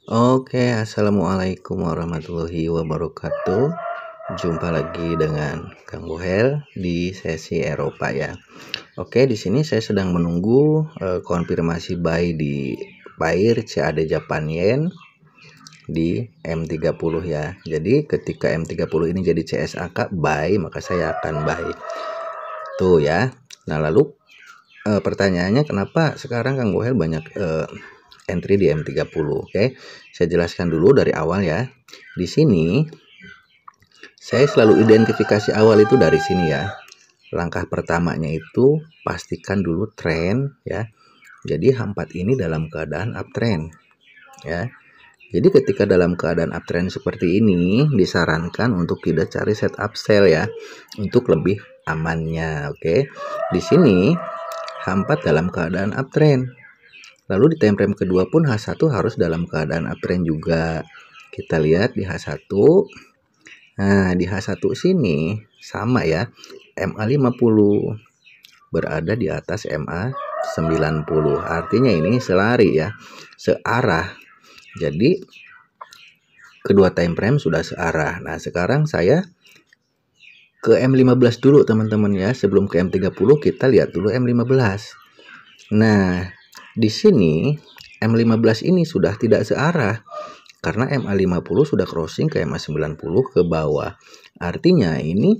Oke, assalamualaikum warahmatullahi wabarakatuh. Jumpa lagi dengan Kang Bohel di sesi Eropa ya. Oke, di sini saya sedang menunggu konfirmasi buy di Pair CAD Japan Yen di M30 ya. Jadi ketika M30 ini jadi CSAK buy, maka saya akan buy. Tuh ya. Nah, lalu pertanyaannya kenapa sekarang Kang Bohel banyak entry di M30. Oke, saya jelaskan dulu dari awal ya. Di sini saya selalu identifikasi awal itu dari sini ya. Langkah pertamanya itu pastikan dulu tren ya. Jadi H4 ini dalam keadaan uptrend ya. Jadi ketika dalam keadaan uptrend seperti ini disarankan untuk tidak cari setup sell ya, untuk lebih amannya. Oke. Di sini H4 dalam keadaan uptrend. Lalu di time frame kedua pun H1 harus dalam keadaan uptrend juga. Kita lihat di H1. Nah, di H1 sini sama ya. MA50 berada di atas MA90. Artinya ini selari ya, searah. Jadi kedua time frame sudah searah. Nah, sekarang saya ke M15 dulu teman-teman ya. Sebelum ke M30 kita lihat dulu M15. Nah, di sini M15 ini sudah tidak searah karena MA50 sudah crossing ke MA90 ke bawah. Artinya ini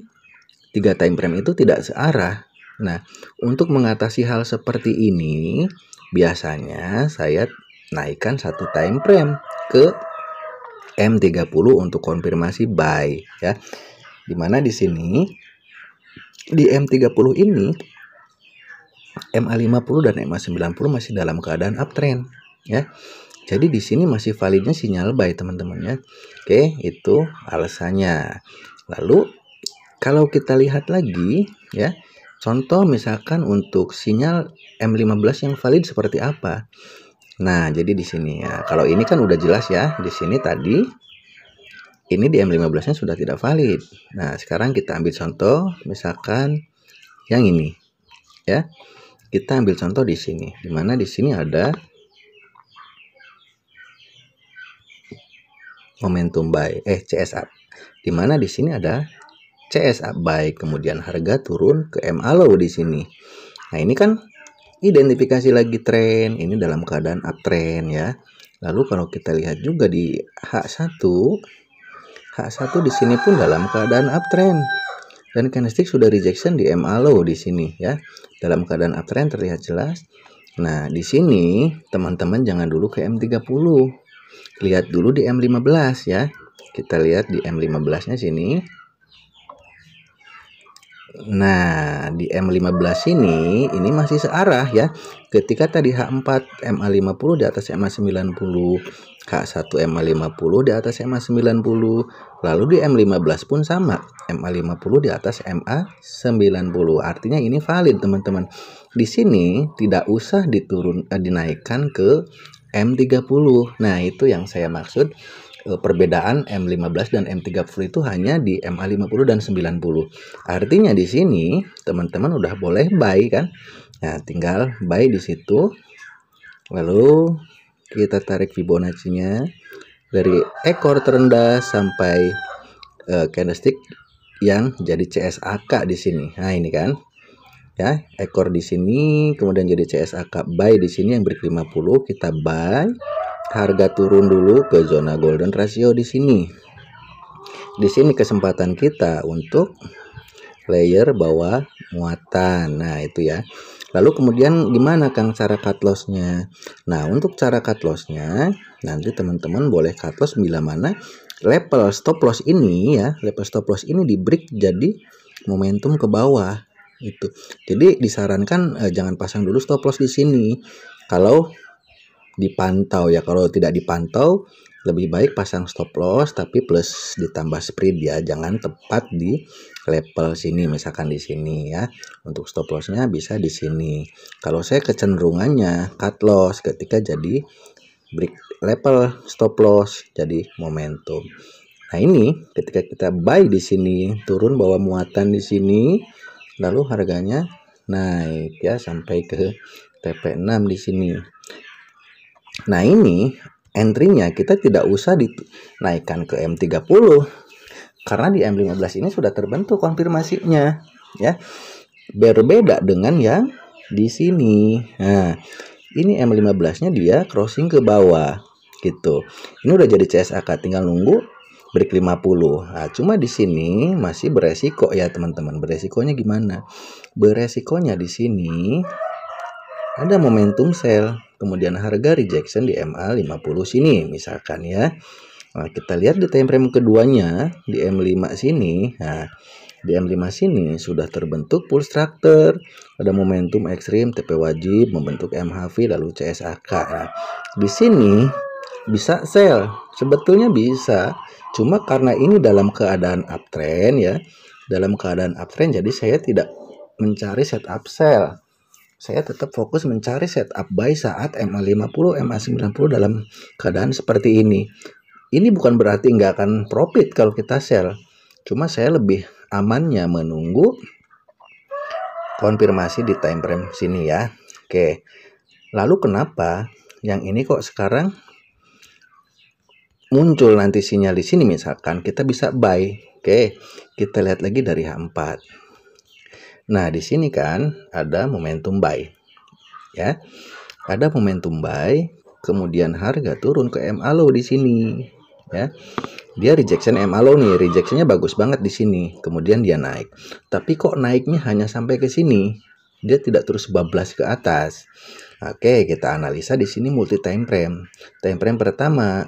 3 time frame itu tidak searah. Nah, untuk mengatasi hal seperti ini biasanya saya naikkan 1 time frame ke M30 untuk konfirmasi buy ya. Dimana di sini di M30 ini MA50 dan MA90 masih dalam keadaan uptrend ya. Jadi di sini masih validnya sinyal buy teman-teman ya. Oke, itu alasannya. Lalu kalau kita lihat lagi ya, contoh misalkan untuk sinyal M15 yang valid seperti apa. Nah, jadi di sini ya. Kalau ini kan udah jelas ya. Di sini tadi ini di M15-nya sudah tidak valid. Nah, sekarang kita ambil contoh misalkan yang ini ya. Kita ambil contoh di sini, di mana di sini ada momentum buy, CSA, di mana di sini ada CSA buy, kemudian harga turun ke MA low di sini. Nah, ini kan identifikasi lagi tren, ini dalam keadaan uptrend ya. Lalu kalau kita lihat juga di H1 di sini pun dalam keadaan uptrend. Dan candlestick sudah rejection di MA low di sini ya. Dalam keadaan uptrend terlihat jelas. Nah, di sini teman-teman jangan dulu ke M30. Lihat dulu di M15 ya. Kita lihat di M15-nya sini. Nah, di M15 ini masih searah ya. Ketika tadi H4 MA50 di atas MA90, H1 MA50 di atas MA90, lalu di M15 pun sama, MA50 di atas MA90. Artinya ini valid teman-teman. Di sini tidak usah dinaikkan ke M30. Nah, itu yang saya maksud. Perbedaan M15 dan M30 itu hanya di MA50 dan 90. Artinya di sini teman-teman udah boleh buy kan? Nah, tinggal buy di situ. Lalu kita tarik Fibonacci-nya dari ekor terendah sampai candlestick yang jadi CSAK di sini. Nah, ini kan. Ya, ekor di sini kemudian jadi CSAK buy di sini yang break 50, kita buy. Harga turun dulu ke zona golden ratio di sini. Di sini kesempatan kita untuk layer bawah muatan. Nah, itu ya. Lalu kemudian gimana Kang cara cut loss-nya? Nah, untuk cara cut loss-nya nanti teman-teman boleh cut loss bila mana level stop loss ini ya, level stop loss ini di break jadi momentum ke bawah itu. Jadi disarankan jangan pasang dulu stop loss di sini. Kalau dipantau ya, kalau tidak dipantau lebih baik pasang stop loss tapi plus ditambah spread ya, jangan tepat di level sini, misalkan di sini ya. Untuk stop lossnya bisa di sini. Kalau saya kecenderungannya cut loss ketika jadi break level stop loss jadi momentum. Nah, ini ketika kita buy di sini turun bawah muatan di sini, lalu harganya naik ya sampai ke TP6 di sini. Nah, ini entry-nya kita tidak usah dinaikkan ke M30 karena di M15 ini sudah terbentuk konfirmasinya ya. Berbeda dengan yang di sini. Nah, ini M15-nya dia crossing ke bawah gitu. Ini udah jadi CSAK, tinggal nunggu break 50. Nah, cuma di sini masih beresiko ya teman-teman. Beresikonya gimana? Beresikonya di sini ada momentum sell, kemudian harga rejection di MA50 sini misalkan ya. Nah, kita lihat di time frame keduanya di M5 sini. Nah, di M5 sini sudah terbentuk pull structure, ada momentum ekstrim, TP wajib, membentuk MHV lalu CSAK. Nah, di sini bisa sell, sebetulnya bisa, cuma karena ini dalam keadaan uptrend ya, dalam keadaan uptrend, jadi saya tidak mencari setup sell. Saya tetap fokus mencari setup buy saat MA50, MA90 dalam keadaan seperti ini. Ini bukan berarti nggak akan profit kalau kita sell, cuma saya lebih amannya menunggu konfirmasi di time frame sini ya. Oke, lalu kenapa yang ini kok sekarang muncul nanti sinyal di sini, misalkan kita bisa buy. Oke, kita lihat lagi dari H4. Nah, di sini kan ada momentum buy. Ya. Ada momentum buy, kemudian harga turun ke MA low di sini, ya. Dia rejection MA low nih, rejectionnya bagus banget di sini. Kemudian dia naik. Tapi kok naiknya hanya sampai ke sini? Dia tidak terus bablas ke atas. Oke, kita analisa di sini multi time frame. Time frame pertama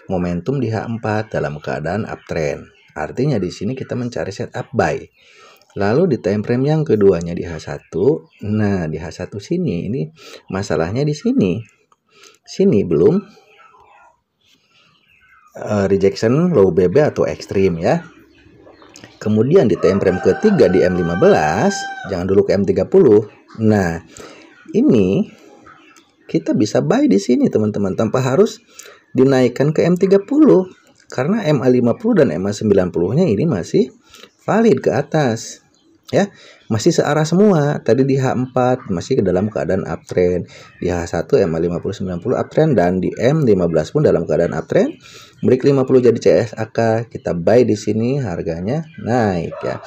momentum di H4 dalam keadaan uptrend. Artinya di sini kita mencari setup buy. Lalu di time frame yang keduanya di H1. Nah, di H1 sini ini masalahnya di sini. Sini belum rejection low BB atau ekstrim ya. Kemudian di time frame ketiga di M15, jangan dulu ke M30. Nah, ini kita bisa buy di sini teman-teman tanpa harus dinaikkan ke M30 karena MA50 dan MA90-nya ini masih valid ke atas. Ya, masih searah semua. Tadi di H4 masih ke dalam keadaan uptrend, di H1 MA50 90 uptrend, dan di M15 pun dalam keadaan uptrend. Break 50 jadi CSAK, kita buy di sini, harganya naik ya.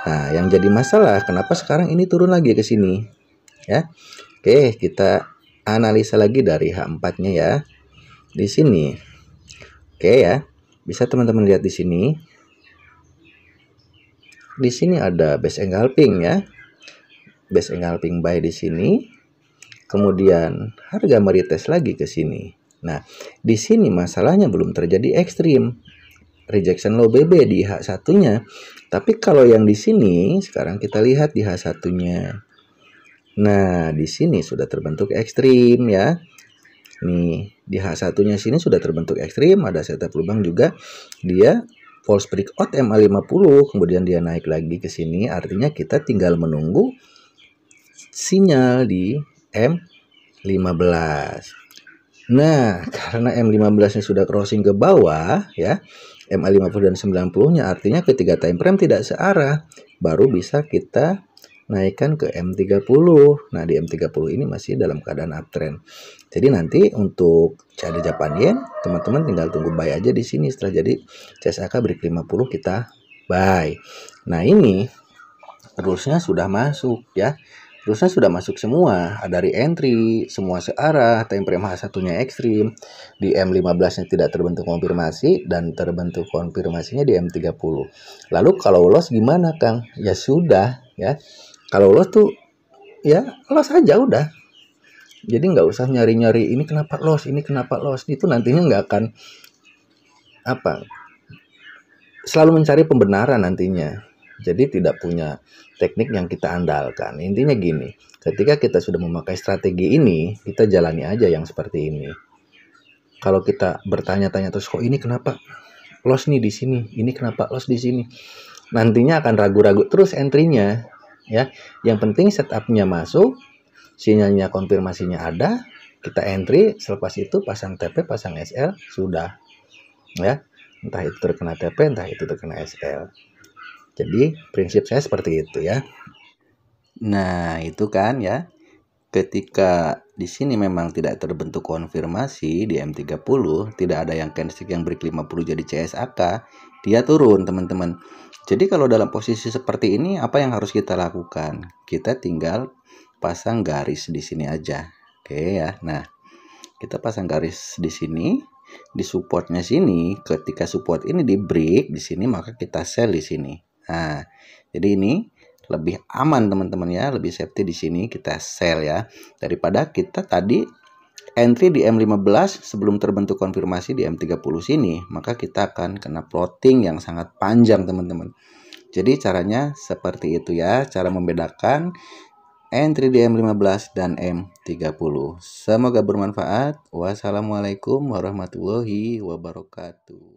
Nah, yang jadi masalah kenapa sekarang ini turun lagi ke sini? Ya. Oke, kita analisa lagi dari H4-nya ya. Di sini. Oke ya. Bisa teman-teman lihat di sini. Di sini ada base engulfing ya. Base engulfing buy di sini. Kemudian harga meretest lagi ke sini. Nah, di sini masalahnya belum terjadi ekstrim. Rejection low BB di H1-nya. Tapi kalau yang di sini sekarang kita lihat di H1-nya. Nah, di sini sudah terbentuk ekstrim ya. Nih, di H1-nya sini sudah terbentuk ekstrim, ada setup lubang juga. Dia false breakout MA50, kemudian dia naik lagi ke sini, artinya kita tinggal menunggu sinyal di M15. Nah, karena M15-nya sudah crossing ke bawah ya, MA50 dan 90-nya artinya ketiga time frame tidak searah, baru bisa kita naikkan ke M30. Nah, di M30 ini masih dalam keadaan uptrend. Jadi nanti untuk CAD Japan Yen, teman-teman tinggal tunggu buy aja di sini. Setelah jadi CSAK break 50 kita buy. Nah, ini rulesnya sudah masuk ya. Rulesnya sudah masuk semua. Ada re-entry, semua searah, time frame H1-nya ekstrim. Di M15-nya tidak terbentuk konfirmasi dan terbentuk konfirmasinya di M30. Lalu kalau loss gimana, Kang? Ya sudah ya. Kalau loss tuh ya loss aja udah. Jadi nggak usah nyari-nyari ini kenapa loss, ini kenapa loss. Itu nantinya nggak akan selalu mencari pembenaran nantinya. Jadi tidak punya teknik yang kita andalkan. Intinya gini, ketika kita sudah memakai strategi ini, kita jalani aja yang seperti ini. Kalau kita bertanya-tanya terus, kok ini kenapa loss nih di sini, ini kenapa loss di sini, nantinya akan ragu-ragu terus entry-nya. Ya, yang penting setupnya masuk, sinyalnya konfirmasinya ada, kita entry, selepas itu pasang TP, pasang SL, sudah ya, entah itu terkena TP, entah itu terkena SL. Jadi prinsip saya seperti itu ya. Nah, itu kan ya, ketika di sini memang tidak terbentuk konfirmasi di M30, tidak ada yang candlestick yang break 50 jadi CSAK, dia turun teman-teman. Jadi kalau dalam posisi seperti ini apa yang harus kita lakukan? Kita tinggal pasang garis di sini aja. Oke ya. Nah, kita pasang garis di sini, di supportnya sini. Ketika support ini di break di sini, maka kita sell di sini. Nah, jadi ini lebih aman teman-teman ya, lebih safety di sini kita sell ya, daripada kita tadi entry di M15 sebelum terbentuk konfirmasi di M30 sini, maka kita akan kena plotting yang sangat panjang teman-teman. Jadi caranya seperti itu ya, cara membedakan entry di M15 dan M30. Semoga bermanfaat. Wassalamualaikum warahmatullahi wabarakatuh.